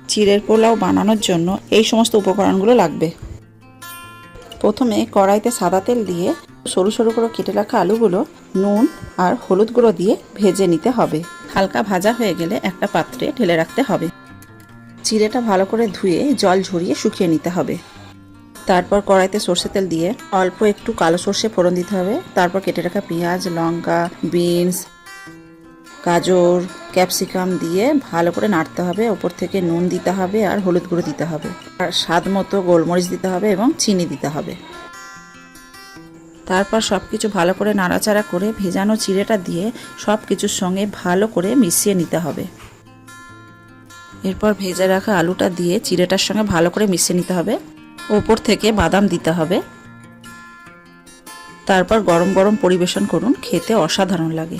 চিড়ের পোলাও বানানোর জন্য এই সমস্ত উপকরণগুলো লাগবে। প্রথমে কড়াইতে সাদা তেল দিয়ে সরু সরু করে কেটে রাখা আলুগুলো নুন আর হলুদ গুঁড়ো দিয়ে ভেজে নিতে হবে। হালকা ভাজা হয়ে গেলে একটা পাত্রে ঢেলে রাখতে হবে। চিড়েটা ভালো করে ধুয়ে জল ঝরিয়ে শুকিয়ে নিতে হবে। তারপর কড়াইতে সর্ষে তেল দিয়ে অল্প একটু কালো সর্ষে ফোড়ন দিতে হবে। তারপর কেটে রাখা পেঁয়াজ, লঙ্কা, বিনস, গাজর, ক্যাপসিকাম দিয়ে ভালো করে নাড়তে হবে। ওপর থেকে নুন দিতে হবে আর হলুদ গুঁড়ো দিতে হবে, আর স্বাদ মতো গোলমরিচ দিতে হবে এবং চিনি দিতে হবে। তারপর সব কিছু ভালো করে নাড়াচাড়া করে ভেজানো চিড়েটা দিয়ে সব কিছুর সঙ্গে ভালো করে মিশিয়ে নিতে হবে। এরপর ভেজে রাখা আলুটা দিয়ে চিড়েটার সঙ্গে ভালো করে মিশিয়ে নিতে হবে। ওপর থেকে বাদাম দিতে হবে। তারপর গরম গরম পরিবেশন করুন, খেতে অসাধারণ লাগে।